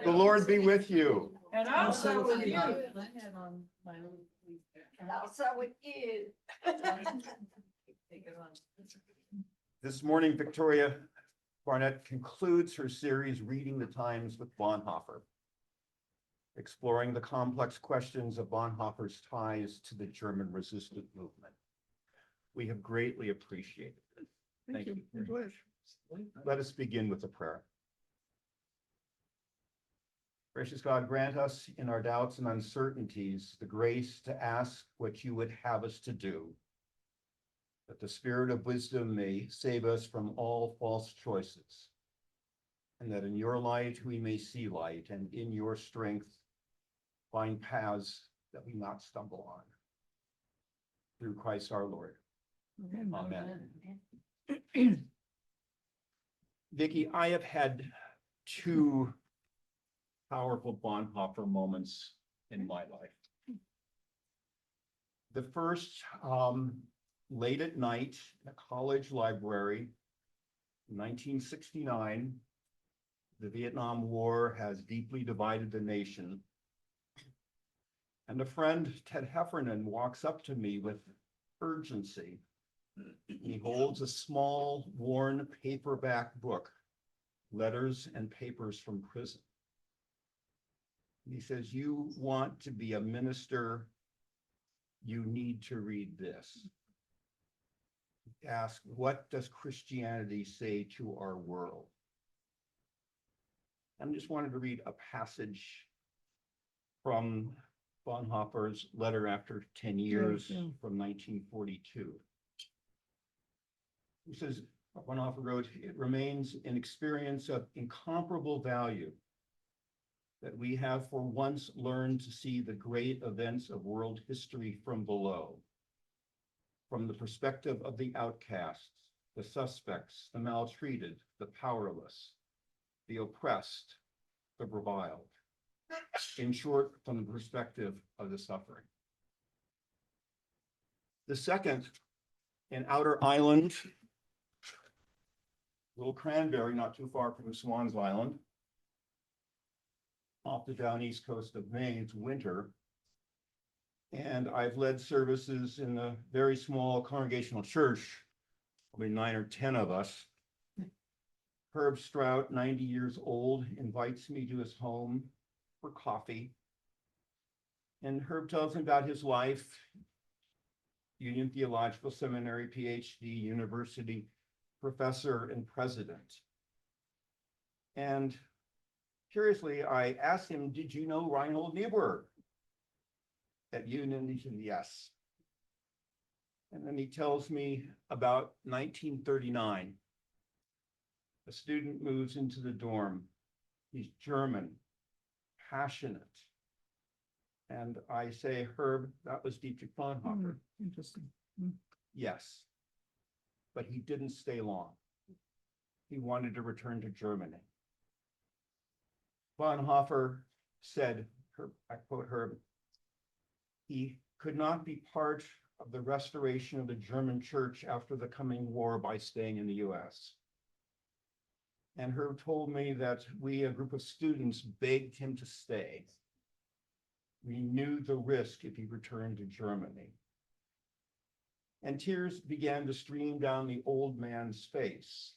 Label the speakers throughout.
Speaker 1: The Lord be with you.
Speaker 2: And also with you.
Speaker 3: Also with you.
Speaker 1: This morning, Victoria Barnett concludes her series, Reading the Times with Bonhoeffer, exploring the complex questions of Bonhoeffer's ties to the German resistance movement. We have greatly appreciated it. Thank you. Let us begin with a prayer. Gracious God, grant us in our doubts and uncertainties the grace to ask what you would have us to do, that the spirit of wisdom may save us from all false choices, and that in your light we may see light, and in your strength find paths that we not stumble on. Through Christ our Lord. Amen. Vicki, I have had two powerful Bonhoeffer moments in my life. The first, late at night in a college library, in 1969, the Vietnam War has deeply divided the nation. And a friend, Ted Heffernan, walks up to me with urgency. He holds a small, worn paperback book, Letters and Papers from Prison. He says, you want to be a minister, you need to read this. Ask, what does Christianity say to our world? I just wanted to read a passage from Bonhoeffer's Letter After 10 Years from 1942. He says, Bonhoeffer wrote, it remains an experience of incomparable value that we have for once learned to see the great events of world history from below, from the perspective of the outcasts, the suspects, the maltreated, the powerless, the oppressed, the reviled. In short, from the perspective of the suffering. The second, in Outer Island, Little Cranberry, not too far from Swans Island, off the down east coast of Maine. It's winter, and I've led services in a very small congregational church, probably 9 or 10 of us. Herb Strout, 90 years old, invites me to his home for coffee. And Herb tells me about his life, Union Theological Seminary, PhD, university professor and president. And curiously, I asked him, did you know Reinhold Niebuhr at Union? He said, yes. And then he tells me about 1939. A student moves into the dorm. He's German, passionate. And I say, Herb, that was Dietrich Bonhoeffer.
Speaker 2: Interesting.
Speaker 1: Yes, but he didn't stay long. He wanted to return to Germany. Bonhoeffer said, I quote Herb, he could not be part of the restoration of the German church after the coming war by staying in the US. And Herb told me that we, a group of students, begged him to stay. We knew the risk if he returned to Germany. And tears began to stream down the old man's face.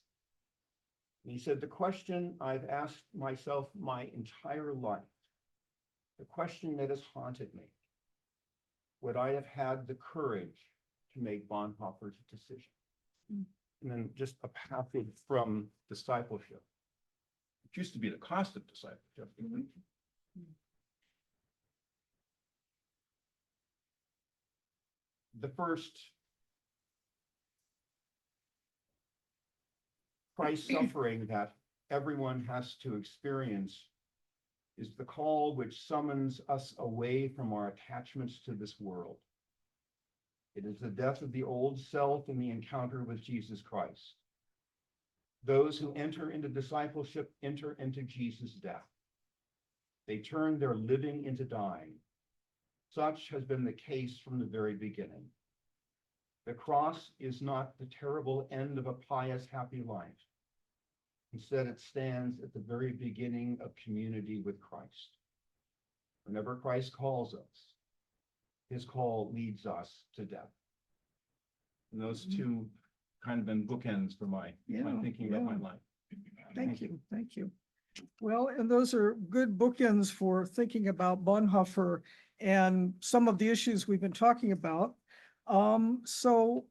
Speaker 1: And he said, the question I've asked myself my entire life, the question that has haunted me, would I have had the courage to make Bonhoeffer's decision? And then just a passage from Discipleship. It used to be the cost of discipleship. The first, Christ's suffering that everyone has to experience is the call which summons us away from our attachments to this world. It is the death of the old self in the encounter with Jesus Christ. Those who enter into discipleship enter into Jesus' death. They turn their living into dying. Such has been the case from the very beginning. The cross is not the terrible end of a pious, happy life. Instead, it stands at the very beginning of community with Christ. Whenever Christ calls us, his call leads us to death. And those two kind of been bookends for my thinking about my life.
Speaker 2: Thank you, thank you. Well, and those are good bookends for thinking about Bonhoeffer and some of the issues we've been talking about. So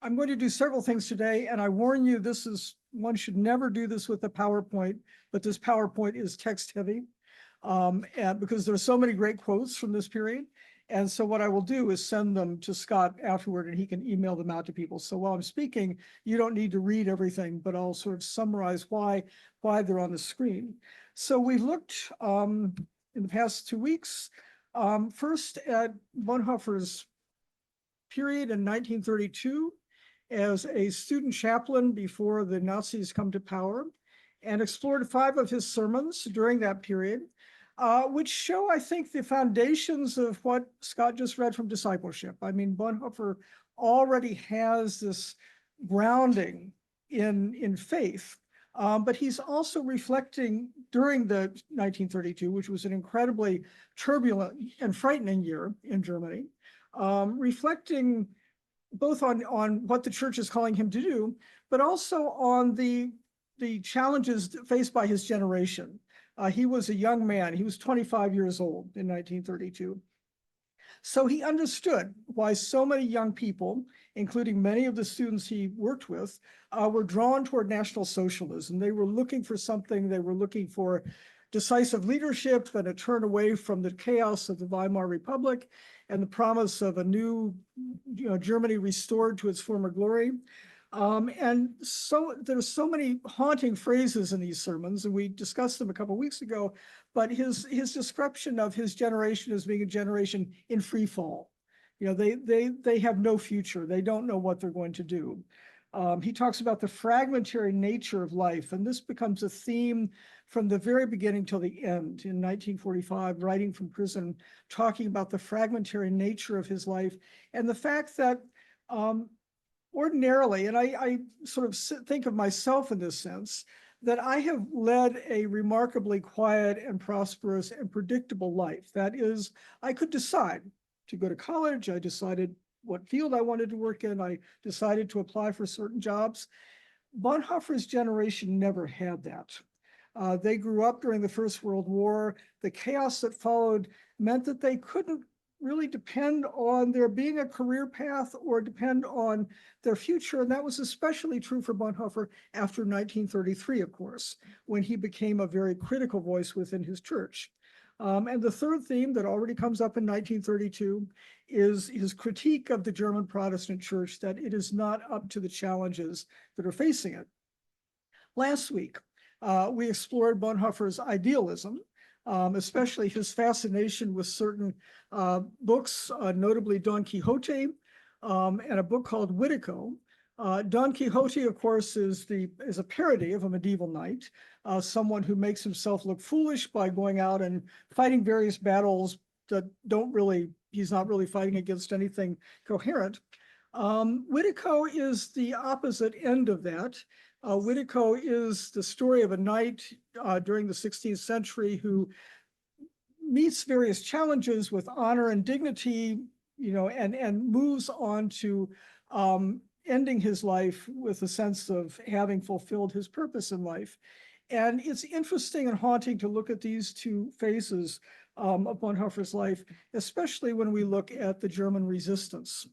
Speaker 2: I'm going to do several things today, and I warn you, one should never do this with a PowerPoint, but this PowerPoint is text heavy. And because there's so many great quotes from this period. And so what I will do is send them to Scott afterward and he can email them out to people. So while I'm speaking, you don't need to read everything, but I'll sort of summarize why they're on the screen. So we looked in the past 2 weeks, first at Bonhoeffer's period in 1932 as a student chaplain before the Nazis come to power, and explored 5 of his sermons during that period, which show, I think, the foundations of what Scott just read from discipleship. I mean, Bonhoeffer already has this grounding in faith, but he's also reflecting during the 1932, which was an incredibly turbulent and frightening year in Germany, reflecting both on what the church is calling him to do, but also on the challenges faced by his generation. He was a young man. He was 25 years old in 1932. So he understood why so many young people, including many of the students he worked with, were drawn toward National Socialism. They were looking for something. They were looking for decisive leadership and a turn away from the chaos of the Weimar Republic and the promise of a new Germany restored to its former glory. And so there's so many haunting phrases in these sermons, and we discussed them a couple of weeks ago, but his description of his generation as being a generation in free fall. They have no future. They don't know what they're going to do. He talks about the fragmentary nature of life, and this becomes a theme from the very beginning till the end in 1945, writing from prison, talking about the fragmentary nature of his life and the fact that ordinarily, and I sort of think of myself in this sense, that I have led a remarkably quiet and prosperous and predictable life. That is, I could decide to go to college. I decided what field I wanted to work in. I decided to apply for certain jobs. Bonhoeffer's generation never had that. They grew up during the First World War. The chaos that followed meant that they couldn't really depend on there being a career path or depend on their future. And that was especially true for Bonhoeffer after 1933, of course, when he became a very critical voice within his church. And the third theme that already comes up in 1932 is his critique of the German Protestant church, that it is not up to the challenges that are facing it. Last week, we explored Bonhoeffer's idealism, especially his fascination with certain books, notably Don Quixote, and a book called Whittico. Don Quixote, of course, is a parody of a medieval knight, someone who makes himself look foolish by going out and fighting various battles that he's not really fighting against anything coherent. Whittico is the opposite end of that. Whittico is the story of a knight during the 16th century who meets various challenges with honor and dignity, and moves on to ending his life with a sense of having fulfilled his purpose in life. And it's interesting and haunting to look at these two phases of Bonhoeffer's life, especially when we look at the German resistance.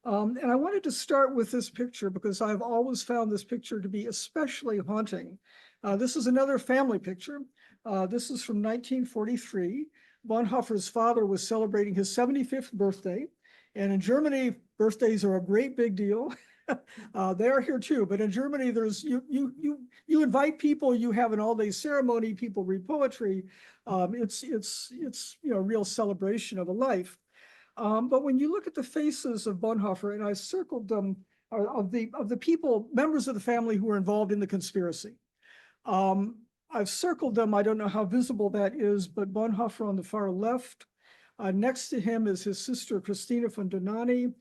Speaker 2: And I wanted to start with this picture because I've always found this picture to be especially haunting. This is another family picture. This is from 1943. Bonhoeffer's father was celebrating his 75th birthday. And in Germany, birthdays are a great big deal. They are here too, but in Germany, there's you invite people, you have an all-day ceremony, people read poetry. It's a real celebration of a life. But when you look at the faces of Bonhoeffer, and I circled them, of the people, members of the family who were involved in the conspiracy. I've circled them. I don't know how visible that is, but Bonhoeffer on the far left. Next to him is his sister, Christina von Donani.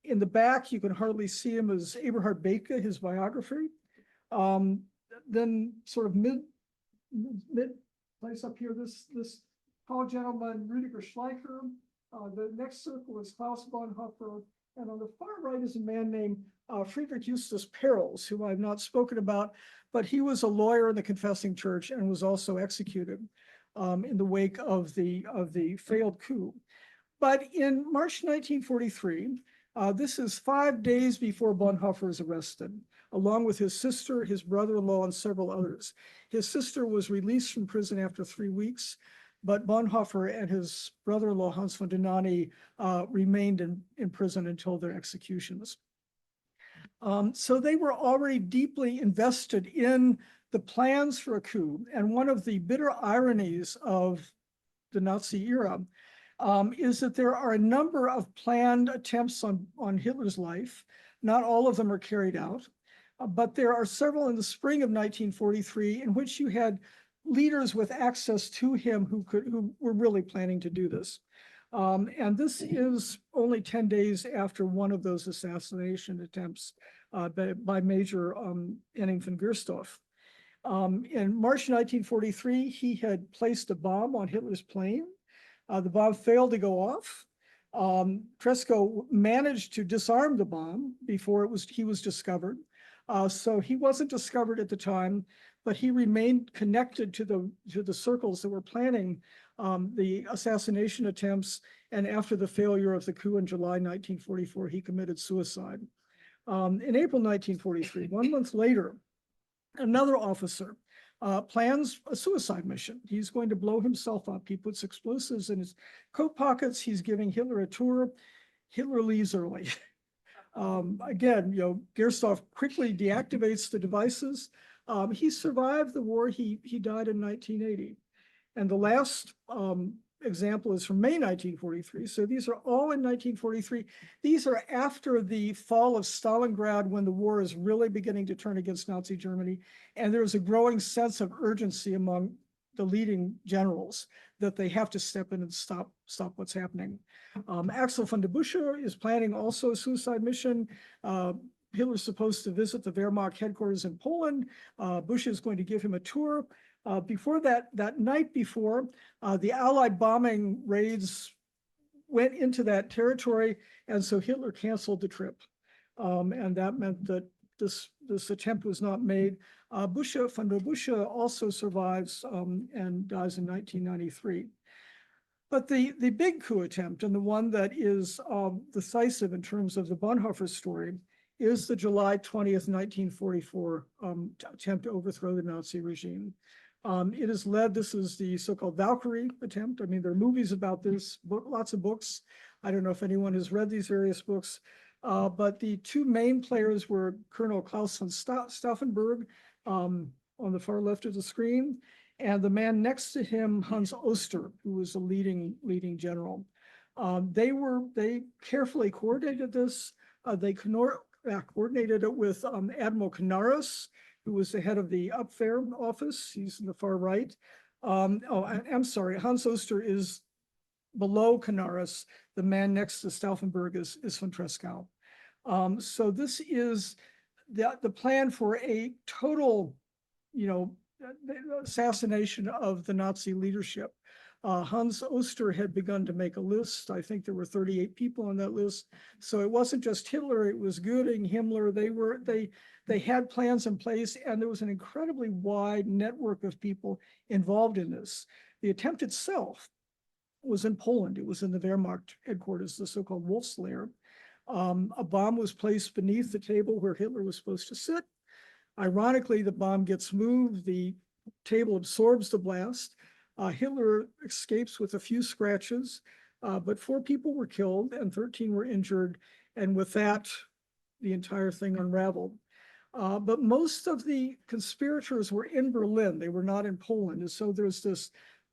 Speaker 2: In the back, you can hardly see him, as Eberhard Bethge, his biography. then sort of mid place up here, this tall gentleman, Rüdiger Schleicher. The next circle is Klaus Bonhoeffer. And on the far right is a man named Friedrich Justus Perls, who I've not spoken about, but he was a lawyer in the Confessing Church and was also executed in the wake of the failed coup. But in March 1943, this is 5 days before Bonhoeffer is arrested, along with his sister, his brother-in-law, and several others. His sister was released from prison after 3 weeks, but Bonhoeffer and his brother-in-law, Hans von Dohnanyi, remained in prison until their executions. So they were already deeply invested in the plans for a coup. And one of the bitter ironies of the Nazi era is that there are a number of planned attempts on Hitler's life. Not all of them are carried out, but there are several in the spring of 1943 in which you had leaders with access to him who were really planning to do this. And this is only 10 days after one of those assassination attempts by Major Henning von Gersdorff. In March 1943, he had placed a bomb on Hitler's plane. The bomb failed to go off. Tresco managed to disarm the bomb before he was discovered. So he wasn't discovered at the time, but he remained connected to the circles that were planning the assassination attempts. And after the failure of the coup in July 1944, he committed suicide. In April 1943, 1 month later, another officer plans a suicide mission. He's going to blow himself up. He puts explosives in his coat pockets. He's giving Hitler a tour. Hitler leaves early. Again, Gersdorff quickly deactivates the devices. He survived the war. He died in 1980. And the last example is from May 1943. So these are all in 1943. These are after the fall of Stalingrad, when the war is really beginning to turn against Nazi Germany. And there's a growing sense of urgency among the leading generals that they have to step in and stop what's happening. Axel von der Bussche is planning also a suicide mission. Hitler's supposed to visit the Wehrmacht headquarters in Poland. Bush is going to give him a tour. Before that night before, the Allied bombing raids went into that territory, and so Hitler canceled the trip. And that meant that this attempt was not made. Von der Bussche also survives and dies in 1993. But the big coup attempt, and the one that is decisive in terms of the Bonhoeffer story, is the July 20th, 1944 attempt to overthrow the Nazi regime. It is led, this is the so-called Valkyrie attempt. I mean, there are movies about this, lots of books. I don't know if anyone has read these various books, but the two main players were Colonel Klaus von Stauffenberg on the far left of the screen, and the man next to him, Hans Oster, who was a leading general. They carefully coordinated this. They coordinated it with Admiral Canaris, who was the head of the Abwehr office. He's in the far right. I'm sorry, Hans Oster is below Canaris. The man next to Stauffenberg is von Tresckow. So this is the plan for a total, assassination of the Nazi leadership. Hans Oster had begun to make a list. I think there were 38 people on that list. So it wasn't just Hitler, it was Göring, Himmler. They had plans in place, and there was an incredibly wide network of people involved in this. The attempt itself was in Poland. It was in the Wehrmacht headquarters, the so-called Wolf's Lair. A bomb was placed beneath the table where Hitler was supposed to sit. Ironically, the bomb gets moved, the table absorbs the blast. Hitler escapes with a few scratches, but 4 people were killed and 13 were injured. And with that, the entire thing unraveled. But most of the conspirators were in Berlin. They were not in Poland. And so there's this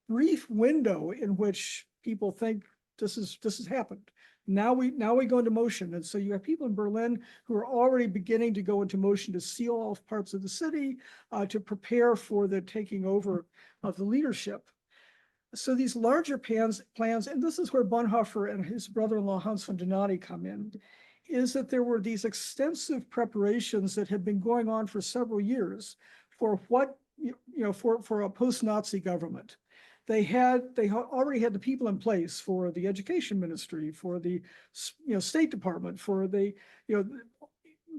Speaker 2: brief window in which people think this has happened. Now we go into motion. And so you have people in Berlin who are already beginning to go into motion to seal off parts of the city, to prepare for the taking over of the leadership. So these larger plans, and this is where Bonhoeffer and his brother-in-law Hans von Dohnanyi come in, is that there were these extensive preparations that had been going on for several years for what, for a post-Nazi government. They already had the people in place for the education ministry, for the, State Department, for the,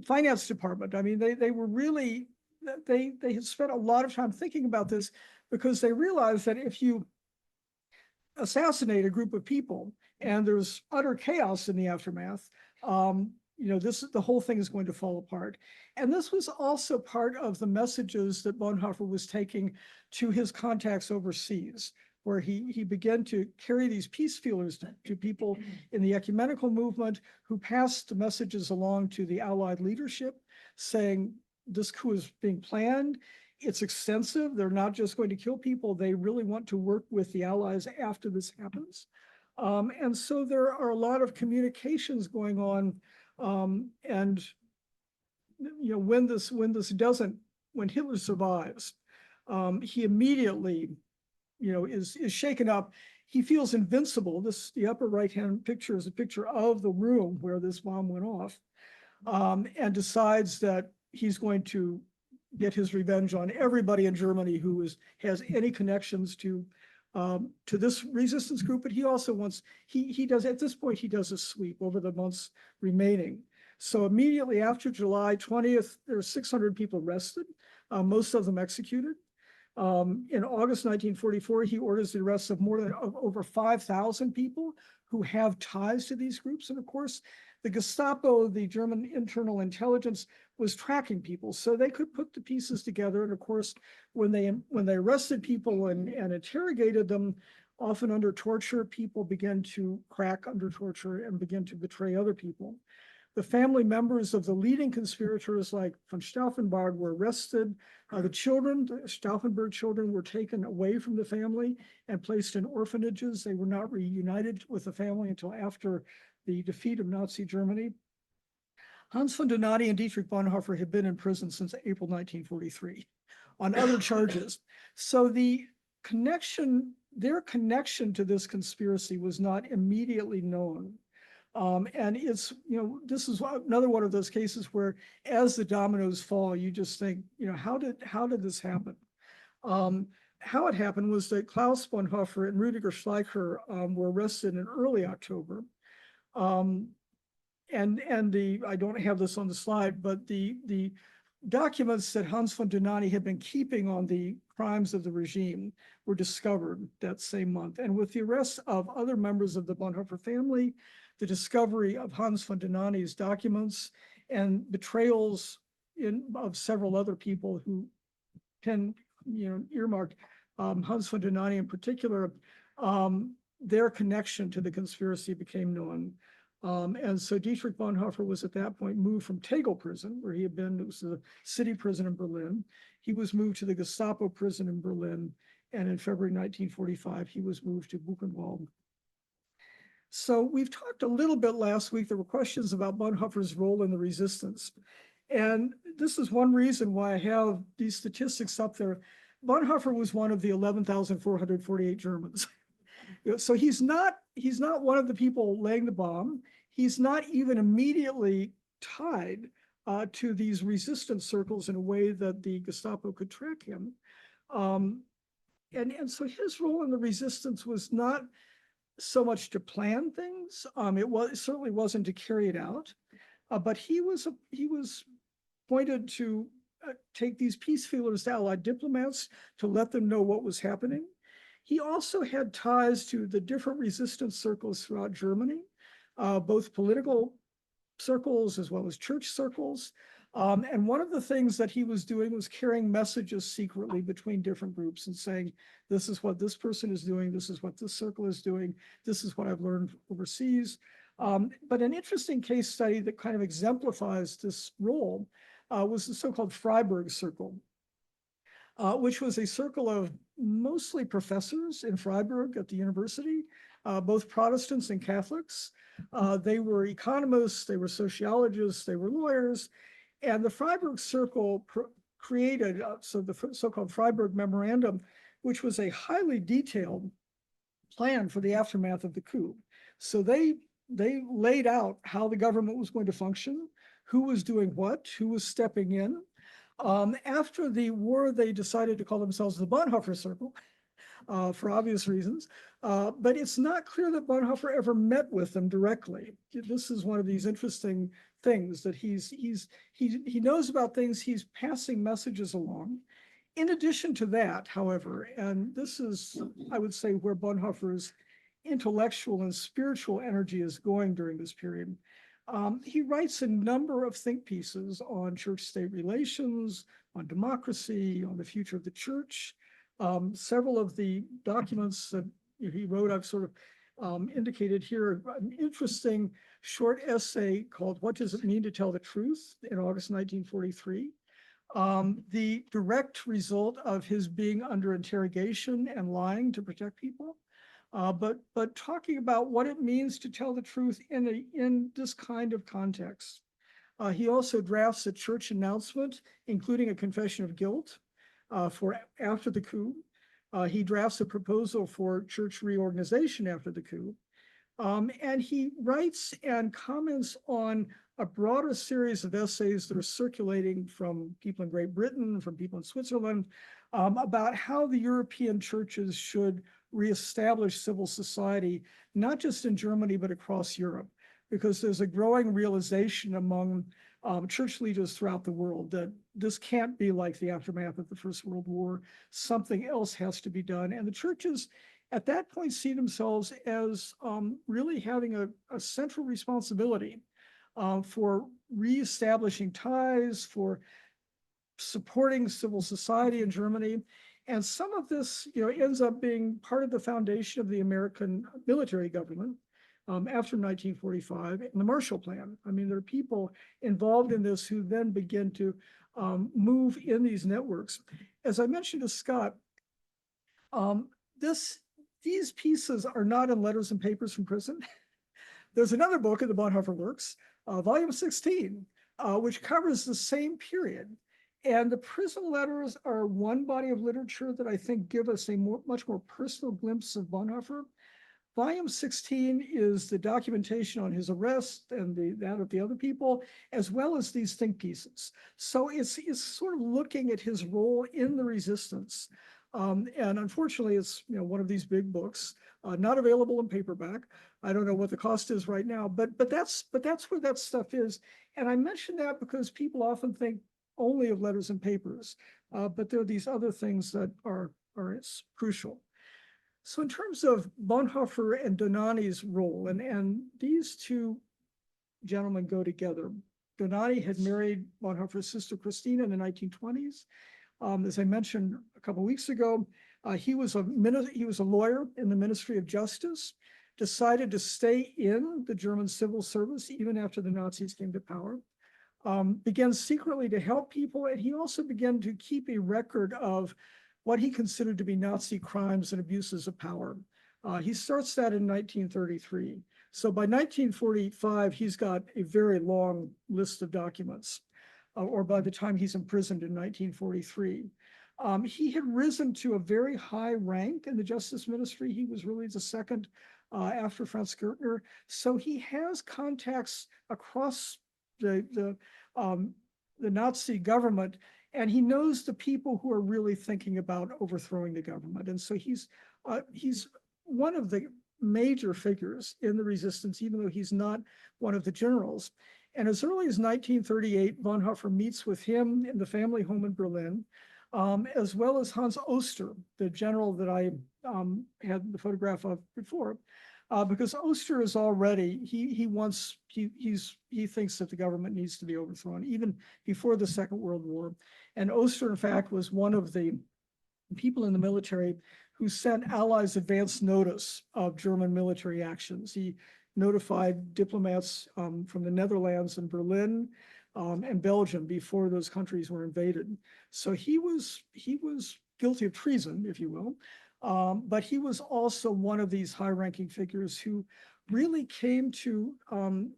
Speaker 2: finance department. I mean, they were really, they had spent a lot of time thinking about this because they realized that if you assassinate a group of people and there's utter chaos in the aftermath, the whole thing is going to fall apart. And this was also part of the messages that Bonhoeffer was taking to his contacts overseas, where he began to carry these peace feelers to people in the ecumenical movement who passed the messages along to the Allied leadership, saying this coup is being planned. It's extensive. They're not just going to kill people. They really want to work with the Allies after this happens. And so there are a lot of communications going on. And when Hitler survives, he immediately, is shaken up. He feels invincible. The upper right-hand picture is a picture of the room where this bomb went off, and decides that he's going to get his revenge on everybody in Germany who has any connections to this resistance group. But he also wants, he does, at this point, he does a sweep over the months remaining. So immediately after July 20th, there are 600 people arrested, most of them executed. In August 1944, he orders the arrest of over 5,000 people who have ties to these groups. And of course, the Gestapo, the German internal intelligence, was tracking people, so they could put the pieces together. And of course, when they arrested people and interrogated them, often under torture, people began to crack under torture and begin to betray other people. The family members of the leading conspirators like von Stauffenberg were arrested. The Stauffenberg children were taken away from the family and placed in orphanages. They were not reunited with the family until after the defeat of Nazi Germany. Hans von Donati and Dietrich Bonhoeffer had been in prison since April 1943 on other charges. So their connection to this conspiracy was not immediately known. And it's, this is another one of those cases where as the dominoes fall, you just think, how did this happen? How it happened was that Klaus Bonhoeffer and Rüdiger Schleicher were arrested in early October. I don't have this on the slide, but the documents that Hans von Donati had been keeping on the crimes of the regime were discovered that same month. And with the arrest of other members of the Bonhoeffer family, the discovery of Hans von Donati's documents and betrayals of several other people who earmarked Hans von Donati in particular, their connection to the conspiracy became known. And so Dietrich Bonhoeffer was at that point moved from Tegel prison, where he had been, it was a city prison in Berlin. He was moved to the Gestapo prison in Berlin. And in February 1945, he was moved to Buchenwald. So we've talked a little bit last week. There were questions about Bonhoeffer's role in the resistance. And this is one reason why I have these statistics up there. Bonhoeffer was one of the 11,448 Germans. So he's not one of the people laying the bomb. He's not even immediately tied to these resistance circles in a way that the Gestapo could track him. And so his role in the resistance was not so much to plan things. It certainly wasn't to carry it out, but he was appointed to take these peace feelers to Allied diplomats to let them know what was happening. He also had ties to the different resistance circles throughout Germany, both political circles as well as church circles. And one of the things that he was doing was carrying messages secretly between different groups and saying, this is what this person is doing, this is what this circle is doing, this is what I've learned overseas. But an interesting case study that kind of exemplifies this role was the so-called Freiburg Circle, which was a circle of mostly professors in Freiburg at the university, both Protestants and Catholics. They were economists, they were sociologists, they were lawyers. And the Freiburg Circle created the so-called Freiburg Memorandum, which was a highly detailed plan for the aftermath of the coup. So they laid out how the government was going to function, who was doing what, who was stepping in. After the war, they decided to call themselves the Bonhoeffer Circle for obvious reasons. But it's not clear that Bonhoeffer ever met with them directly. This is one of these interesting things that he knows about things, he's passing messages along. In addition to that, however, and this is, I would say, where Bonhoeffer's intellectual and spiritual energy is going during this period. He writes a number of think pieces on church-state relations, on democracy, on the future of the church. Several of the documents that he wrote, I've sort of indicated here, an interesting short essay called "What Does It Mean to Tell the Truth?" in August 1943. The direct result of his being under interrogation and lying to protect people. But talking about what it means to tell the truth in this kind of context. He also drafts a church announcement, including a confession of guilt for after the coup. He drafts a proposal for church reorganization after the coup. And he writes and comments on a broader series of essays that are circulating from people in Great Britain, from people in Switzerland, about how the European churches should reestablish civil society, not just in Germany, but across Europe, because there's a growing realization among church leaders throughout the world that this can't be like the aftermath of the First World War. Something else has to be done. And the churches at that point see themselves as really having a central responsibility for reestablishing ties, for supporting civil society in Germany. And some of this, ends up being part of the foundation of the American military government after 1945 and the Marshall Plan. I mean, there are people involved in this who then begin to move in these networks. As I mentioned to Scott, these pieces are not in Letters and Papers from Prison. There's another book in the Bonhoeffer Works, volume 16, which covers the same period. And the prison letters are one body of literature that I think give us a much more personal glimpse of Bonhoeffer. Volume 16 is the documentation on his arrest and that of the other people, as well as these think pieces. So it's sort of looking at his role in the resistance. And unfortunately, it's one of these big books, not available in paperback. I don't know what the cost is right now, but that's where that stuff is. And I mention that because people often think only of Letters and Papers, but there are these other things that are crucial. So in terms of Bonhoeffer and Donati's role, and these two gentlemen go together. Donati had married Bonhoeffer's sister Christina in the 1920s. As I mentioned a couple of weeks ago, he was a lawyer in the Ministry of Justice, decided to stay in the German civil service even after the Nazis came to power. Began secretly to help people, and he also began to keep a record of what he considered to be Nazi crimes and abuses of power. He starts that in 1933. So by 1945, he's got a very long list of documents, or by the time he's imprisoned in 1943. He had risen to a very high rank in the Justice Ministry. He was really the second after Franz Gertner. So he has contacts across the Nazi government, and he knows the people who are really thinking about overthrowing the government. And so he's one of the major figures in the resistance, even though he's not one of the generals. And as early as 1938, Bonhoeffer meets with him in the family home in Berlin, as well as Hans Oster, the general that I had the photograph of before. Because Oster is already, he thinks that the government needs to be overthrown even before the Second World War. And Oster, in fact, was one of the people in the military who sent Allies advance notice of German military actions. He notified diplomats from the Netherlands and Berlin and Belgium before those countries were invaded. So he was guilty of treason, if you will. But he was also one of these high-ranking figures who really came to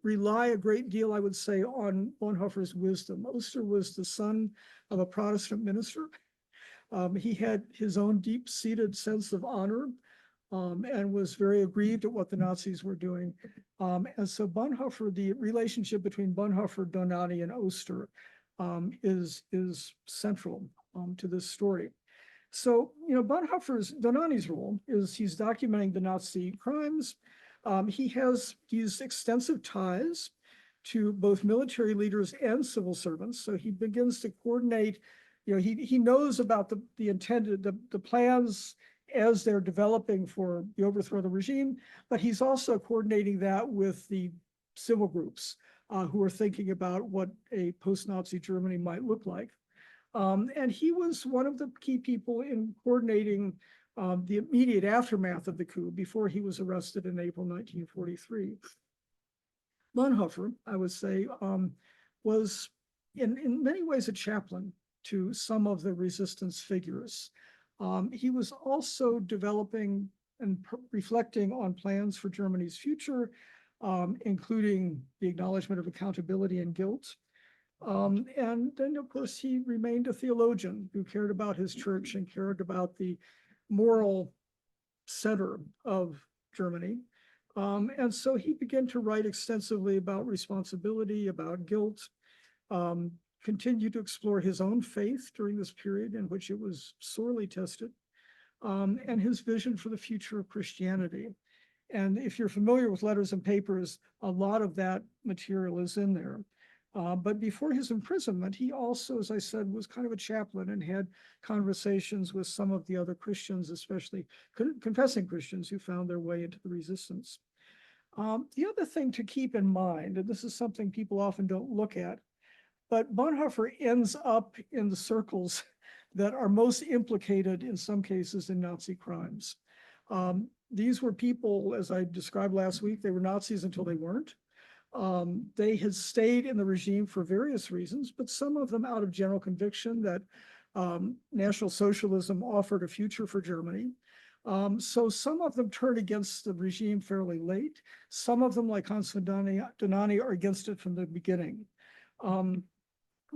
Speaker 2: rely a great deal, I would say, on Bonhoeffer's wisdom. Oster was the son of a Protestant minister. He had his own deep-seated sense of honor and was very aggrieved at what the Nazis were doing. And so Bonhoeffer, the relationship between Bonhoeffer, Donati, and Oster is central to this story. So, Bonhoeffer's Donani's role is he's documenting the Nazi crimes. He has these extensive ties to both military leaders and civil servants. So he begins to coordinate, he knows about the intended, the plans as they're developing for the overthrow of the regime, but he's also coordinating that with the civil groups who are thinking about what a post-Nazi Germany might look like. And he was one of the key people in coordinating the immediate aftermath of the coup before he was arrested in April 1943. Bonhoeffer, I would say, was in many ways a chaplain to some of the resistance figures. He was also developing and reflecting on plans for Germany's future, including the acknowledgement of accountability and guilt. And then, of course, he remained a theologian who cared about his church and cared about the moral center of Germany. And so he began to write extensively about responsibility, about guilt, continued to explore his own faith during this period in which it was sorely tested, and his vision for the future of Christianity. And if you're familiar with Letters and Papers, a lot of that material is in there. But before his imprisonment, he also, as I said, was kind of a chaplain and had conversations with some of the other Christians, especially confessing Christians who found their way into the resistance. The other thing to keep in mind, and this is something people often don't look at, but Bonhoeffer ends up in the circles that are most implicated in some cases in Nazi crimes. These were people, as I described last week, they were Nazis until they weren't. They had stayed in the regime for various reasons, but some of them out of general conviction that National Socialism offered a future for Germany. So some of them turned against the regime fairly late. Some of them, like Hans von Donani, are against it from the beginning.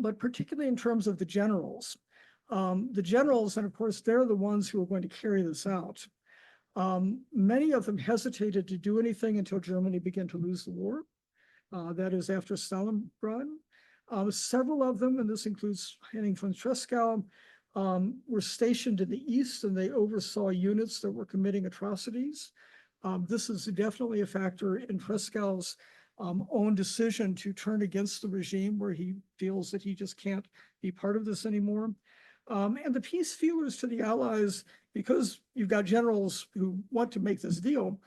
Speaker 2: But particularly in terms of the generals, and of course, they're the ones who are going to carry this out. Many of them hesitated to do anything until Germany began to lose the war. That is after Stalingrad. Several of them, and this includes Henning von Tresckow, were stationed in the East and they oversaw units that were committing atrocities. This is definitely a factor in Tresckow's own decision to turn against the regime, where he feels that he just can't be part of this anymore. And the peace feelers to the Allies, because you've got generals who want to make this deal,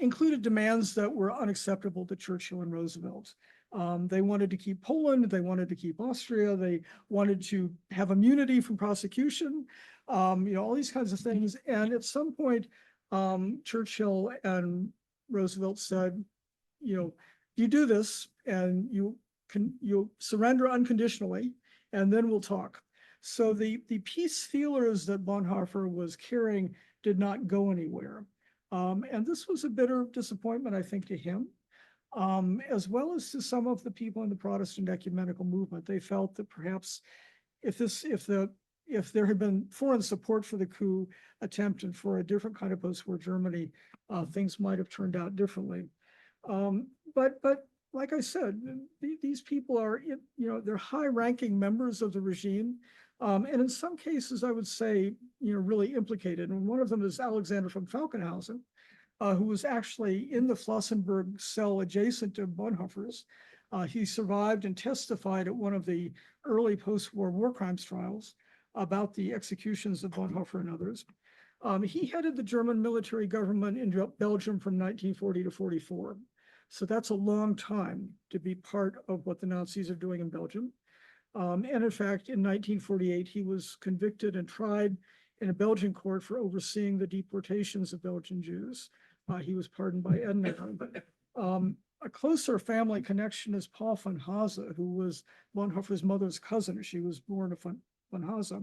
Speaker 2: included demands that were unacceptable to Churchill and Roosevelt. They wanted to keep Poland, they wanted to keep Austria, they wanted to have immunity from prosecution, all these kinds of things. And at some point, Churchill and Roosevelt said, you do this and you surrender unconditionally, and then we'll talk. So the peace feelers that Bonhoeffer was carrying did not go anywhere. And this was a bitter disappointment, I think, to him, as well as to some of the people in the Protestant ecumenical movement. They felt that perhaps if there had been foreign support for the coup attempt and for a different kind of post-war Germany, things might have turned out differently. But like I said, these people are, they're high-ranking members of the regime. And in some cases, I would say, really implicated. And one of them is Alexander von Falkenhausen, who was actually in the Flossenburg cell adjacent to Bonhoeffer's. He survived and testified at one of the early post-war war crimes trials about the executions of Bonhoeffer and others. He headed the German military government in Belgium from 1940 to 44. So that's a long time to be part of what the Nazis are doing in Belgium. And in fact, in 1948, he was convicted and tried in a Belgian court for overseeing the deportations of Belgian Jews. He was pardoned by Edinburgh. A closer family connection is Paul von Hase, who was Bonhoeffer's mother's cousin. She was born of von Hase.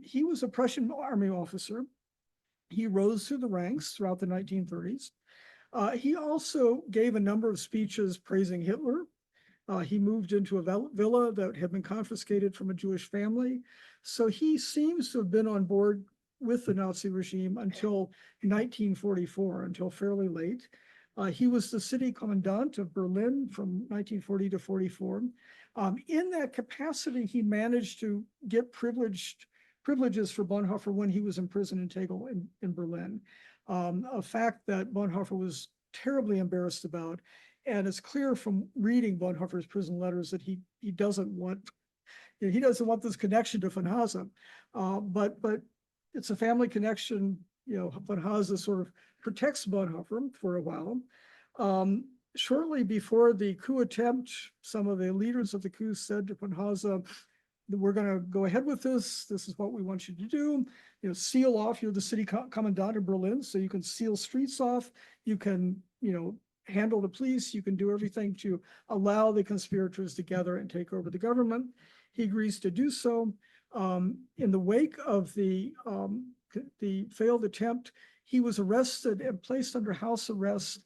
Speaker 2: He was a Prussian army officer. He rose through the ranks throughout the 1930s. He also gave a number of speeches praising Hitler. He moved into a villa that had been confiscated from a Jewish family. So he seems to have been on board with the Nazi regime until 1944, until fairly late. He was the city commandant of Berlin from 1940 to 44. In that capacity, he managed to get privileges for Bonhoeffer when he was in prison in Tegel in Berlin. A fact that Bonhoeffer was terribly embarrassed about. And it's clear from reading Bonhoeffer's prison letters that he doesn't want this connection to von Hase. But it's a family connection. Von Hase sort of protects Bonhoeffer for a while. Shortly before the coup attempt, some of the leaders of the coup said to von Hase, we're going to go ahead with this. This is what we want you to do. Seal off. You're the city commandant of Berlin, so you can seal streets off. You can, handle the police. You can do everything to allow the conspirators to gather and take over the government. He agrees to do so. In the wake of the failed attempt, he was arrested and placed under house arrest.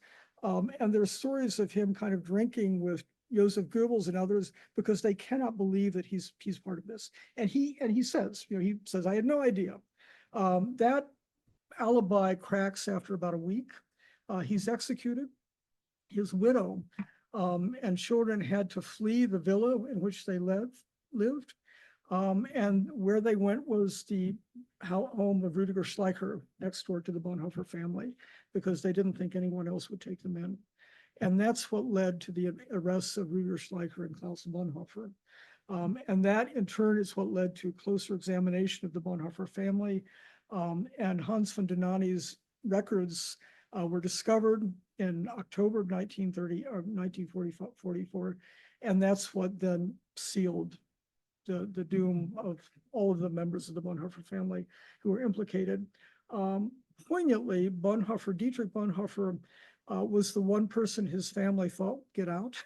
Speaker 2: And there's stories of him kind of drinking with Joseph Goebbels and others because they cannot believe that he's part of this. And he says, I had no idea. That alibi cracks after about a week. He's executed. His widow and children had to flee the villa in which they lived. And where they went was the home of Rudiger Schleicher next door to the Bonhoeffer family, because they didn't think anyone else would take them in. And that's what led to the arrests of Rudiger Schleicher and Klaus Bonhoeffer. And that in turn is what led to closer examination of the Bonhoeffer family. And Hans von Donani's records were discovered in October of 1944. And that's what then sealed the doom of all of the members of the Bonhoeffer family who were implicated. Poignantly, Dietrich Bonhoeffer was the one person his family thought would get out,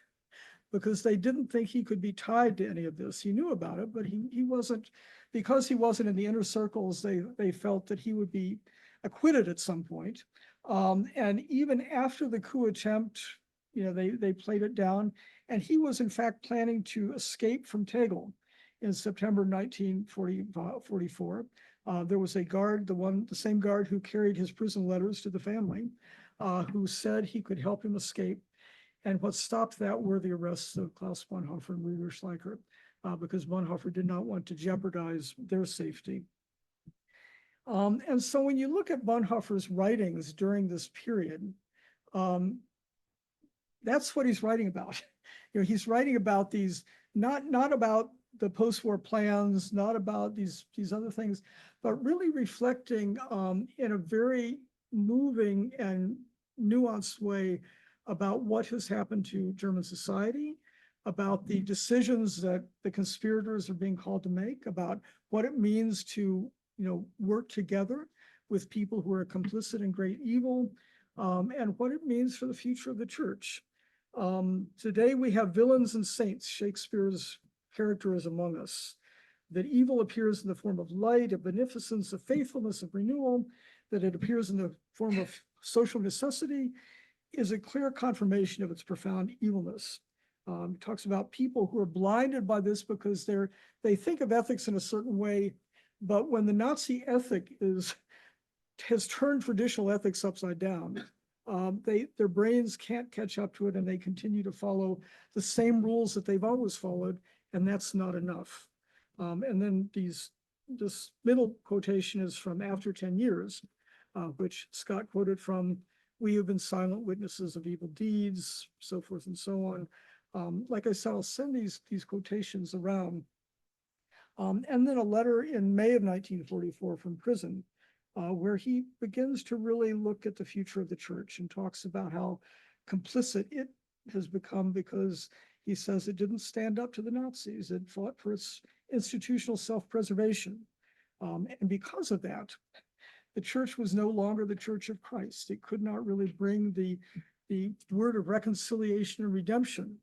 Speaker 2: because they didn't think he could be tied to any of this. He knew about it, but he wasn't, because he wasn't in the inner circles, they felt that he would be acquitted at some point. And even after the coup attempt, they played it down, and he was in fact planning to escape from Tegel in September 1944. There was a guard, the same guard who carried his prison letters to the family, who said he could help him escape. And what stopped that were the arrests of Klaus Bonhoeffer and Rudiger Schleicher, because Bonhoeffer did not want to jeopardize their safety. And so when you look at Bonhoeffer's writings during this period, that's what he's writing about. He's writing about these, not about the post-war plans, not about these other things, but really reflecting in a very moving and nuanced way about what has happened to German society, about the decisions that the conspirators are being called to make, about what it means to work together with people who are complicit in great evil, and what it means for the future of the church. Today we have villains and saints. Shakespeare's character is among us. That evil appears in the form of light, of beneficence, of faithfulness, of renewal, that it appears in the form of social necessity, is a clear confirmation of its profound evilness. It talks about people who are blinded by this because they think of ethics in a certain way, but when the Nazi ethic has turned traditional ethics upside down, their brains can't catch up to it, and they continue to follow the same rules that they've always followed, and that's not enough. And then this middle quotation is from After 10 Years, which Scott quoted from, "We have been silent witnesses of evil deeds," so forth and so on. Like I said, I'll send these quotations around. And then a letter in May of 1944 from prison, where he begins to really look at the future of the church and talks about how complicit it has become, because he says it didn't stand up to the Nazis. It fought for its institutional self-preservation. And because of that, the church was no longer the Church of Christ. It could not really bring the word of reconciliation and redemption.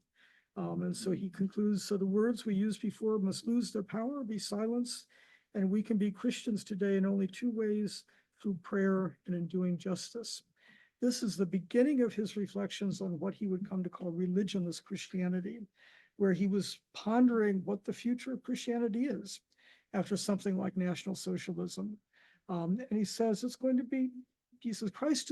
Speaker 2: And so he concludes, so the words we used before must lose their power, be silenced, and we can be Christians today in only two ways: through prayer and in doing justice. This is the beginning of his reflections on what he would come to call religionless Christianity, where he was pondering what the future of Christianity is after something like National Socialism. And he says it's going to be, he says, Christ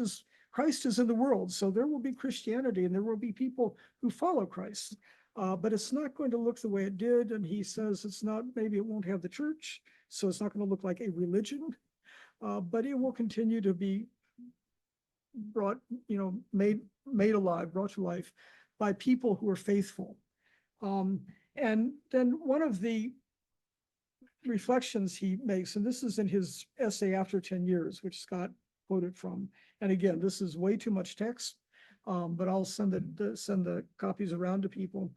Speaker 2: Christ is in the world, so there will be Christianity and there will be people who follow Christ. But it's not going to look the way it did. And he says it's not, maybe it won't have the church, so it's not going to look like a religion, but it will continue to be brought, made alive, brought to life by people who are faithful. And then one of the reflections he makes, and this is in his essay After 10 Years, which Scott quoted from. And again, this is way too much text, but I'll send the copies around to people.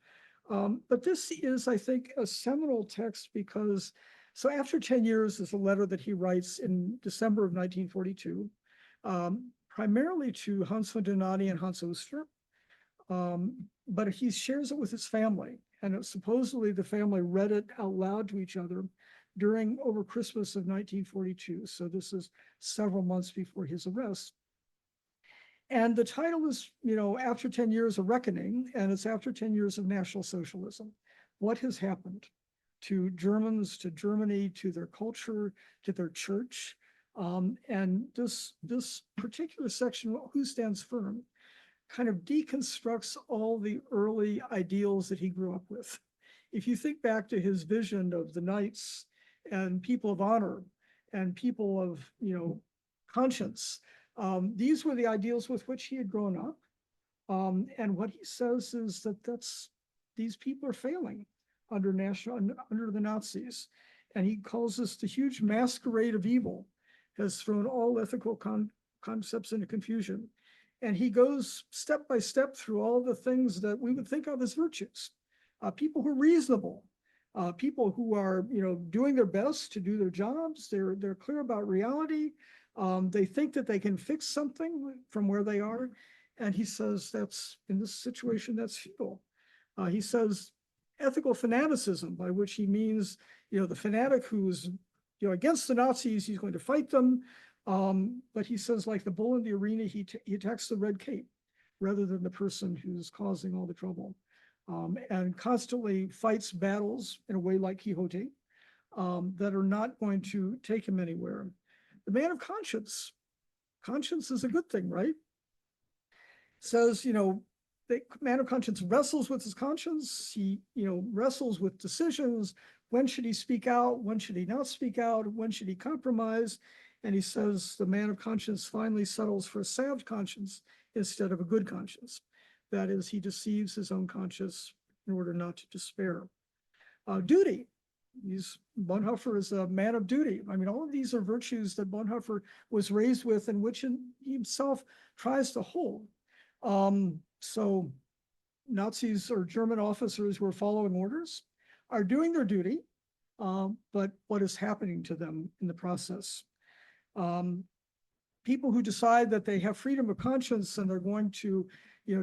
Speaker 2: But this is, I think, a seminal text because, so After 10 Years is a letter that he writes in December of 1942, primarily to Hans von Donati and Hans Oster. But he shares it with his family, and supposedly the family read it out loud to each other over Christmas of 1942. So this is several months before his arrest. And the title is, After 10 Years, A Reckoning, and it's after 10 years of National Socialism. What has happened to Germans, to Germany, to their culture, to their church? And this particular section, Who Stands Firm, kind of deconstructs all the early ideals that he grew up with. If you think back to his vision of the knights and people of honor and people of, conscience, these were the ideals with which he had grown up. And what he says is that these people are failing under the Nazis. And he calls this the huge masquerade of evil has thrown all ethical concepts into confusion. And he goes step by step through all the things that we would think of as virtues. People who are reasonable, people who are, doing their best to do their jobs. They're clear about reality. They think that they can fix something from where they are. And he says that's, in this situation, that's futile. He says ethical fanaticism, by which he means, the fanatic who's, against the Nazis, he's going to fight them. But he says, like the bull in the arena, he attacks the red cape rather than the person who's causing all the trouble, and constantly fights battles in a way like Quixote that are not going to take him anywhere. The man of conscience is a good thing, right? Says, the man of conscience wrestles with his conscience. He, wrestles with decisions. When should he speak out? When should he not speak out? When should he compromise? And he says the man of conscience finally settles for a salved conscience instead of a good conscience. That is, he deceives his own conscience in order not to despair. Duty. Bonhoeffer is a man of duty. I mean, all of these are virtues that Bonhoeffer was raised with and which he himself tries to hold. So Nazis or German officers who are following orders are doing their duty, but what is happening to them in the process? People who decide that they have freedom of conscience and they're going to,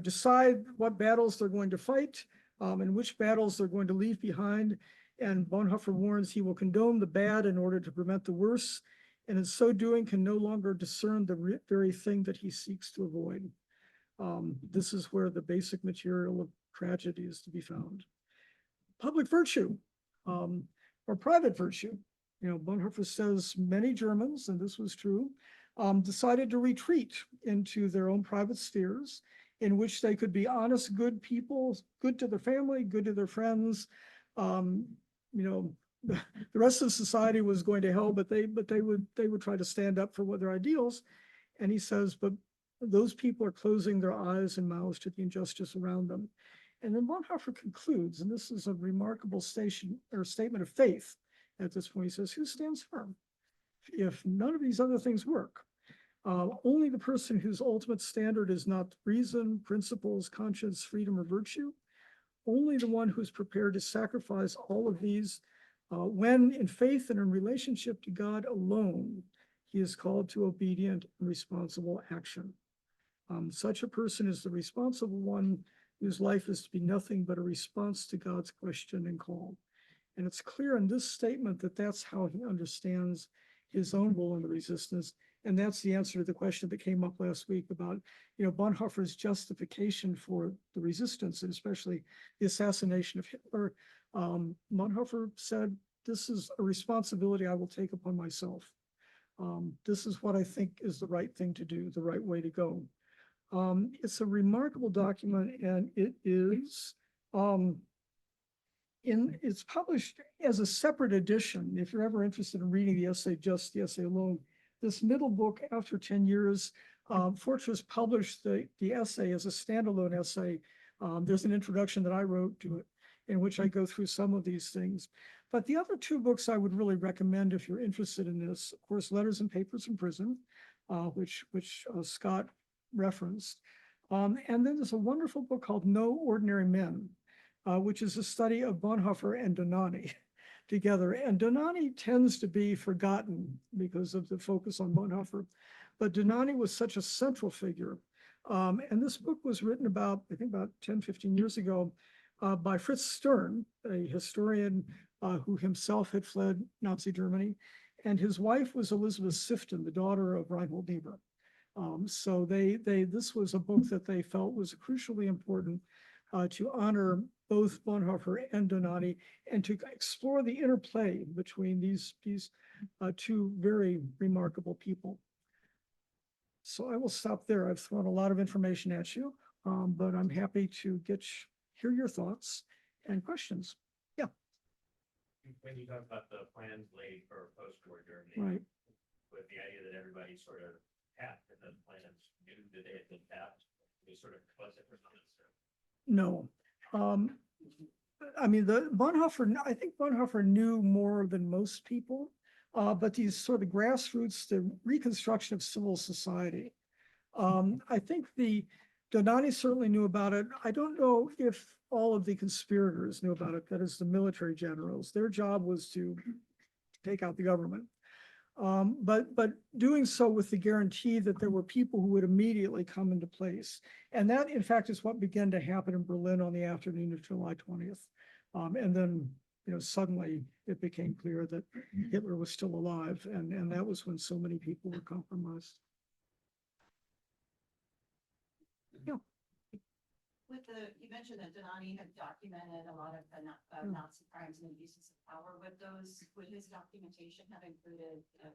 Speaker 2: decide what battles they're going to fight, and which battles they're going to leave behind. And Bonhoeffer warns he will condone the bad in order to prevent the worse, and in so doing can no longer discern the very thing that he seeks to avoid. This is where the basic material of tragedy is to be found. Public virtue, or private virtue. Bonhoeffer says many Germans, and this was true, decided to retreat into their own private spheres in which they could be honest, good people, good to their family, good to their friends. The rest of society was going to hell, but they would try to stand up for what their ideals. And he says, but those people are closing their eyes and mouths to the injustice around them. And then Bonhoeffer concludes, and this is a remarkable statement of faith. At this point, he says, who stands firm? If none of these other things work, only the person whose ultimate standard is not reason, principles, conscience, freedom, or virtue, only the one who's prepared to sacrifice all of these when in faith and in relationship to God alone, he is called to obedient and responsible action. Such a person is the responsible one whose life is to be nothing but a response to God's question and call. And it's clear in this statement that that's how he understands his own role in the resistance. And that's the answer to the question that came up last week about, Bonhoeffer's justification for the resistance, and especially the assassination of Hitler. Bonhoeffer said, this is a responsibility I will take upon myself. This is what I think is the right thing to do, the right way to go. It's a remarkable document and it is, it's published as a separate edition. If you're ever interested in reading the essay, just the essay alone, this middle book, after 10 years, Fortress published the essay as a standalone essay. There's an introduction that I wrote to it in which I go through some of these things. But the other two books I would really recommend if you're interested in this, of course, Letters and Papers from Prison, which Scott referenced. And then there's a wonderful book called No Ordinary Men, which is a study of Bonhoeffer and Donani together. And Donani tends to be forgotten because of the focus on Bonhoeffer, but Donani was such a central figure. And this book was written about, I think about 10, 15 years ago by Fritz Stern, a historian who himself had fled Nazi Germany. And his wife was Elizabeth Sifton, the daughter of Reinhold Niebuhr. So this was a book that they felt was crucially important to honor both Bonhoeffer and Donani and to explore the interplay between these two very remarkable people. So I will stop there. I've thrown a lot of information at you, but I'm happy to hear your thoughts and questions. Yeah.
Speaker 4: When you talk about the plans laid for post-war Germany,
Speaker 2: Right.
Speaker 4: with the idea that everybody sort of tapped and the plans knew that they had been tapped, they sort of was it for some.
Speaker 2: No. I mean, I think Bonhoeffer knew more than most people, but these sort of grassroots, the reconstruction of civil society. I think Donani certainly knew about it. I don't know if all of the conspirators knew about it, that is the military generals. Their job was to take out the government. But doing so with the guarantee that there were people who would immediately come into place. And that, in fact, is what began to happen in Berlin on the afternoon of July 20th. And then, suddenly it became clear that Hitler was still alive. And that was when so many people were compromised. Yeah.
Speaker 3: You mentioned that Donani had documented a lot of the Nazi crimes and abuses of power. Would his documentation have included the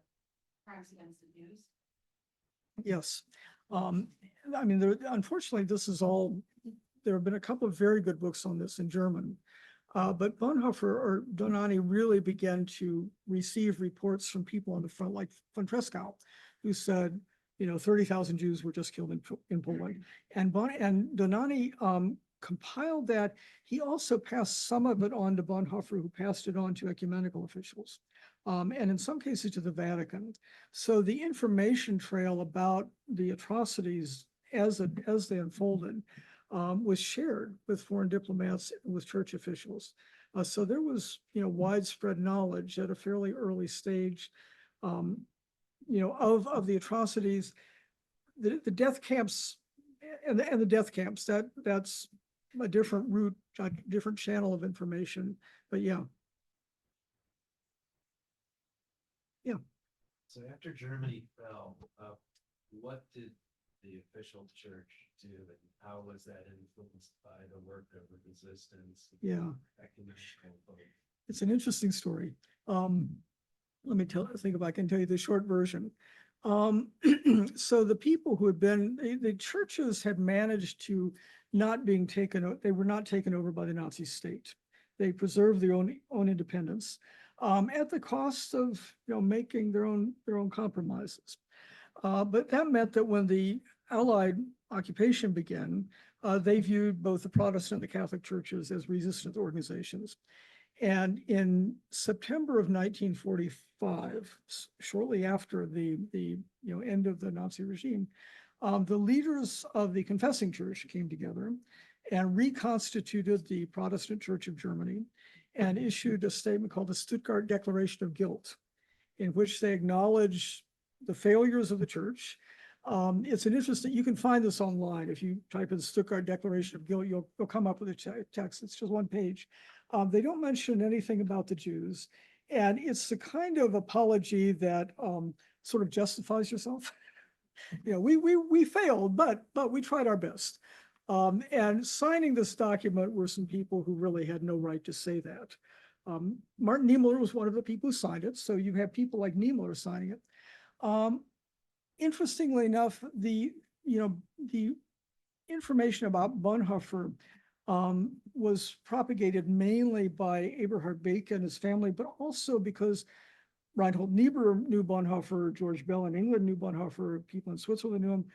Speaker 3: crimes against the Jews?
Speaker 2: Yes. I mean, unfortunately, there have been a couple of very good books on this in German. But Bonhoeffer or Donani really began to receive reports from people on the front, like von Tresckow, who said, 30,000 Jews were just killed in Poland. And Donani compiled that. He also passed some of it on to Bonhoeffer, who passed it on to ecumenical officials, and in some cases to the Vatican. So the information trail about the atrocities as they unfolded was shared with foreign diplomats and with church officials. So there was, widespread knowledge at a fairly early stage, of the atrocities, the death camps, and the death camps. That's a different route, a different channel of information. But yeah.
Speaker 5: So after Germany fell, what did the official church do, and how was that influenced by the work of the resistance?
Speaker 2: Yeah.
Speaker 5: Ecumenical vote?
Speaker 2: It's an interesting story. Let me think if I can tell you the short version. So the people who had the churches had managed to they were not taken over by the Nazi state. They preserved their own independence at the cost of making their own compromises. But that meant that when the Allied occupation began, they viewed both the Protestant and the Catholic churches as resistance organizations. And in September of 1945, shortly after the end of the Nazi regime, the leaders of the confessing church came together and reconstituted the Protestant Church of Germany and issued a statement called the Stuttgart Declaration of Guilt, in which they acknowledged the failures of the church. It's an interesting, you can find this online. If you type in Stuttgart Declaration of Guilt, you'll come up with a text. It's just one page. They don't mention anything about the Jews. And it's the kind of apology that sort of justifies yourself. We failed, but we tried our best. And signing this document were some people who really had no right to say that. Martin Niemöller was one of the people who signed it. So you have people like Niemöller signing it. Interestingly enough, the the information about Bonhoeffer was propagated mainly by Eberhard Backe and his family, but also because Reinhold Niebuhr knew Bonhoeffer, George Bell in England knew Bonhoeffer, people in Switzerland knew him.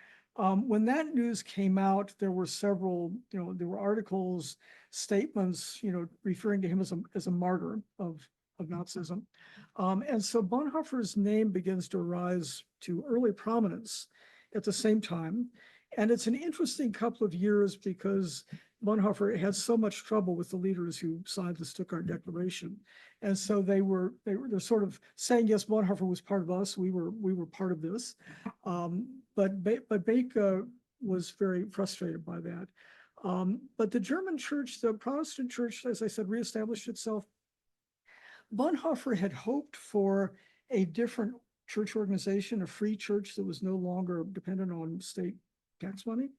Speaker 2: When that news came out, there were several, there were articles, statements, referring to him as a martyr of Nazism. And so Bonhoeffer's name begins to rise to early prominence at the same time. And it's an interesting couple of years because Bonhoeffer had so much trouble with the leaders who signed the Stuttgart Declaration. And so they're sort of saying, yes, Bonhoeffer was part of us. We were part of this. But Backe was very frustrated by that. But the German church, the Protestant church, as I said, reestablished itself. Bonhoeffer had hoped for a different church organization, a free church that was no longer dependent on state tax money.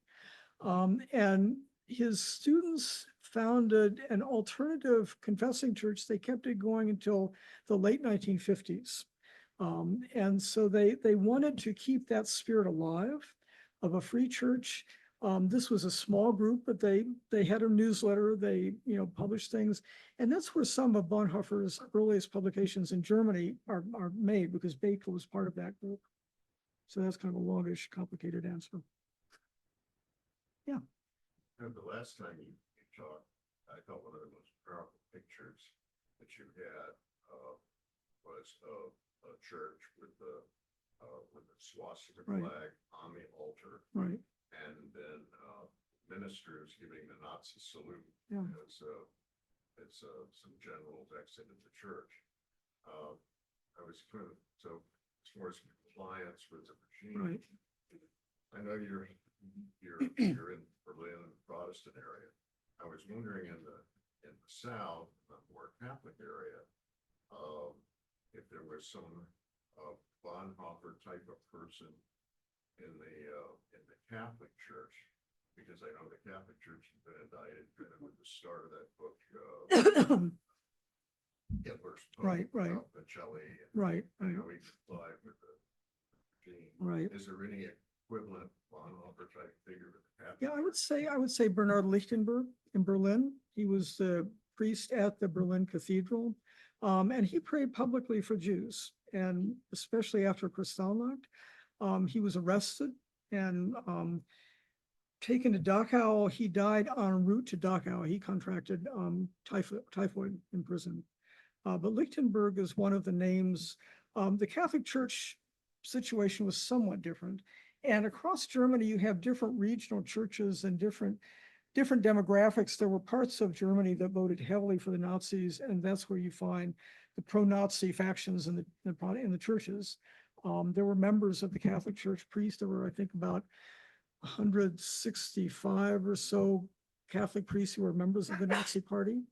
Speaker 2: And his students founded an alternative confessing church. They kept it going until the late 1950s. And so they wanted to keep that spirit alive of a free church. This was a small group, but they had a newsletter, they published things. And that's where some of Bonhoeffer's earliest publications in Germany are made, because Backe was part of that group. So that's kind of a longish, complicated answer.
Speaker 6: And the last time you talked, I thought one of the most powerful pictures that you had was a church with the swastika
Speaker 2: Right.
Speaker 6: flag on the altar,
Speaker 2: Right.
Speaker 6: and then ministers giving the Nazi salute
Speaker 2: Yeah.
Speaker 6: as some generals exited the church. I was kind of, so as far as compliance with the regime,
Speaker 2: Right.
Speaker 6: I know you're in Berlin, Protestant area. I was wondering in the South, the more Catholic area, if there was some Bonhoeffer type of person in the Catholic Church, because I know the Catholic Church has been indicted kind of at the start of that book, Hitler's Pope,
Speaker 2: Right.
Speaker 6: Pacelli.
Speaker 2: Right.
Speaker 6: I know he complied with the regime.
Speaker 2: Right.
Speaker 6: Is there any equivalent Bonhoeffer type figure with the Catholic?
Speaker 2: Yeah, I would say Bernhard Lichtenberg in Berlin. He was the priest at the Berlin Cathedral. And he prayed publicly for Jews, and especially after Kristallnacht. He was arrested and taken to Dachau. He died en route to Dachau. He contracted typhoid in prison. But Lichtenberg is one of the names. The Catholic Church situation was somewhat different. And across Germany, you have different regional churches and different demographics. There were parts of Germany that voted heavily for the Nazis, and that's where you find the pro-Nazi factions in the churches. There were members of the Catholic Church, priests. There were, I think, about 165 or so Catholic priests who were members of the Nazi Party,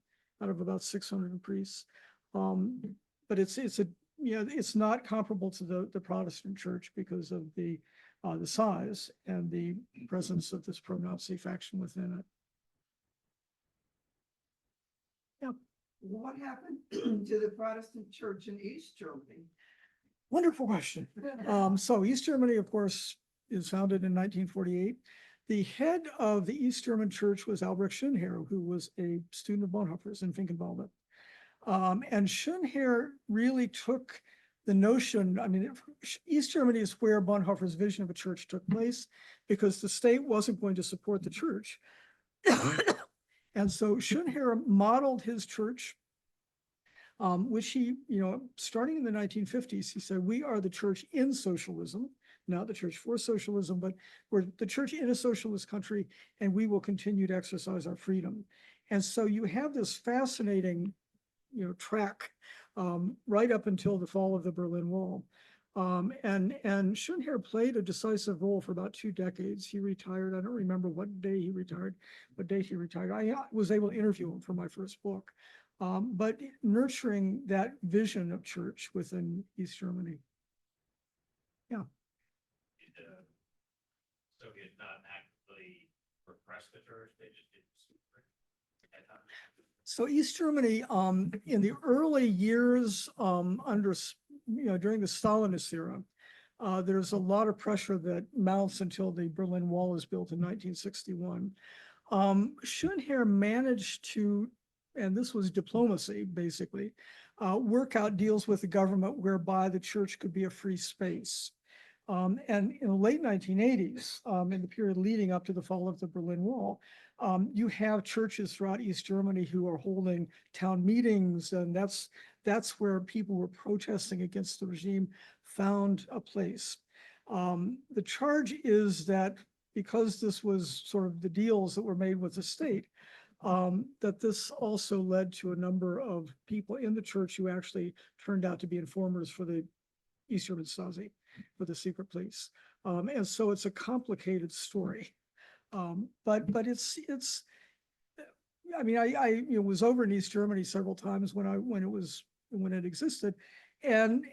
Speaker 2: out of about 600 priests. But it's not comparable to the Protestant Church because of the size and the presence of this pro-Nazi faction within it. Yeah.
Speaker 7: What happened to the Protestant church in East Germany?
Speaker 2: Wonderful question. So East Germany, of course, is founded in 1948. The head of the East German church was Albrecht Schönherr, who was a student of Bonhoeffer's in Finkenwalde. And Schönherr really took the notion, East Germany is where Bonhoeffer's vision of a church took place, because the state wasn't going to support the church. And so Schönherr modeled his church, which he, starting in the 1950s, he said, we are the church in socialism, not the church for socialism, but we're the church in a socialist country, and we will continue to exercise our freedom. And so you have this fascinating, track right up until the fall of the Berlin Wall. And Schönherr played a decisive role for about 2 decades. He retired. I don't remember what date he retired. I was able to interview him for my first book. But nurturing that vision of church within East Germany. Yeah.
Speaker 4: So he did not actively repress the church, they just didn't.
Speaker 2: So East Germany, in the early years, during the Stalinist era, There's a lot of pressure that mounts until the Berlin Wall is built in 1961. Schönherr managed to, and this was diplomacy, basically, work out deals with the government whereby the church could be a free space. And in the late 1980s, in the period leading up to the fall of the Berlin Wall, you have churches throughout East Germany who are holding town meetings, and that's where people were protesting against the regime found a place. The charge is that because this was sort of the deals that were made with the state, that this also led to a number of people in the church who actually turned out to be informers for the East German Stasi, for the secret police. And so it's a complicated story. But it's, I mean, I was over in East Germany several times when it existed. And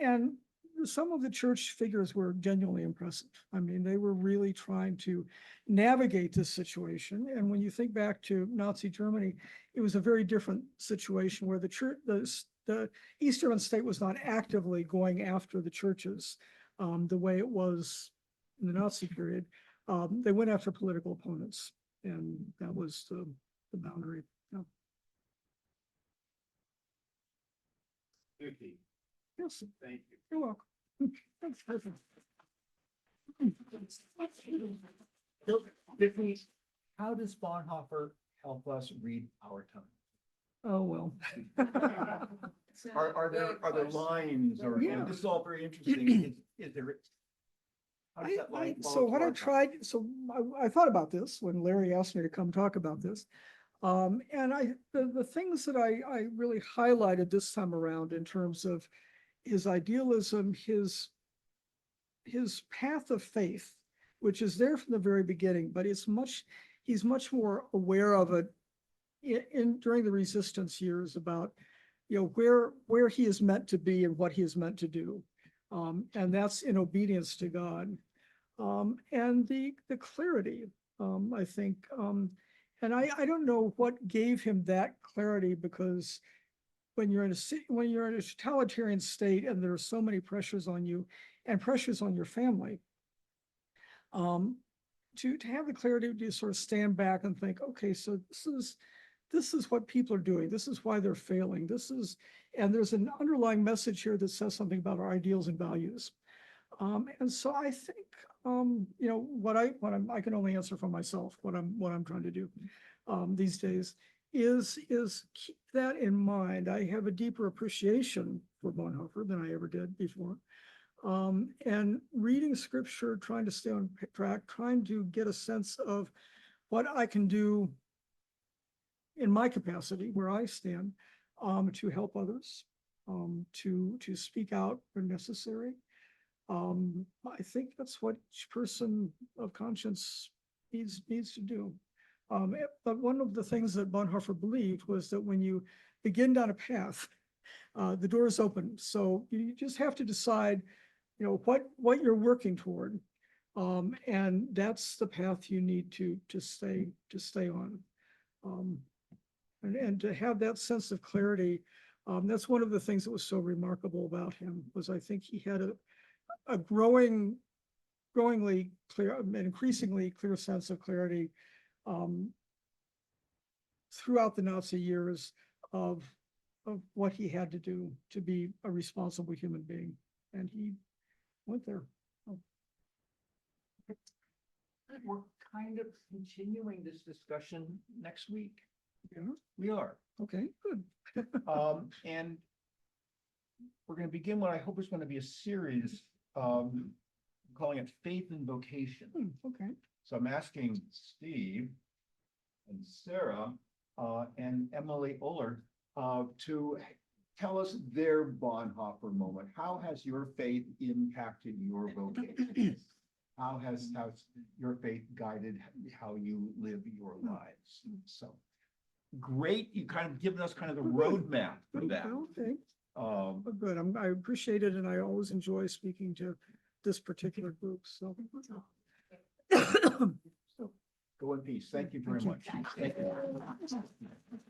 Speaker 2: some of the church figures were genuinely impressive. I mean, they were really trying to navigate this situation. And when you think back to Nazi Germany, it was a very different situation where the church, the East German state was not actively going after the churches the way it was in the Nazi period. They went after political opponents, and that was the boundary. Yeah.
Speaker 1: Vicky,
Speaker 2: Yes,
Speaker 1: thank you.
Speaker 2: you're welcome. That's perfect.
Speaker 8: Vicky, how does Bonhoeffer help us read our time?
Speaker 2: Oh, well.
Speaker 8: Are there lines or,
Speaker 2: Yeah.
Speaker 8: this is all very interesting. Is there? How does that line
Speaker 2: So
Speaker 8: follow
Speaker 2: what
Speaker 8: to
Speaker 2: I
Speaker 8: our time?
Speaker 2: tried, so I thought about this when Larry asked me to come talk about this. And the things that I really highlighted this time around in terms of his idealism, his path of faith, which is there from the very beginning, but he's much more aware of it during the resistance years about, where he is meant to be and what he is meant to do. And that's in obedience to God. And the clarity, I think, and I don't know what gave him that clarity, because when you're in a totalitarian state and there are so many pressures on you and pressures on your family, to have the clarity to sort of stand back and think, okay, so this is what people are doing. This is why they're failing. And there's an underlying message here that says something about our ideals and values. And so I think, I can only answer for myself, what I'm trying to do these days is keep that in mind. I have a deeper appreciation for Bonhoeffer than I ever did before. And reading scripture, trying to stay on track, trying to get a sense of what I can do in my capacity, where I stand, to help others, to speak out when necessary. I think that's what each person of conscience needs to do. But one of the things that Bonhoeffer believed was that when you begin down a path, the door is open. So you just have to decide, what you're working toward. And that's the path you need to stay on. And to have that sense of clarity, that's one of the things that was so remarkable about him, was I think he had a growingly clear, an increasingly clear sense of clarity throughout the Nazi years of what he had to do to be a responsible human being. And he went there. Oh.
Speaker 8: We're kind of continuing this discussion next week.
Speaker 2: Yeah,
Speaker 8: We are.
Speaker 2: okay, good.
Speaker 8: And we're going to begin what I hope is going to be a series, calling it Faith and Vocation.
Speaker 2: Okay.
Speaker 8: So I'm asking Steve and Sarah and Emily Oler to tell us their Bonhoeffer moment. How has your faith impacted your vocation? How has your faith guided how you live your lives? So great, you kind of given us kind of the roadmap for that.
Speaker 2: Okay. Good. I appreciate it, and I always enjoy speaking to this particular group. So.
Speaker 8: Go in peace. Thank you very
Speaker 2: Thank you.
Speaker 8: much. Thank you.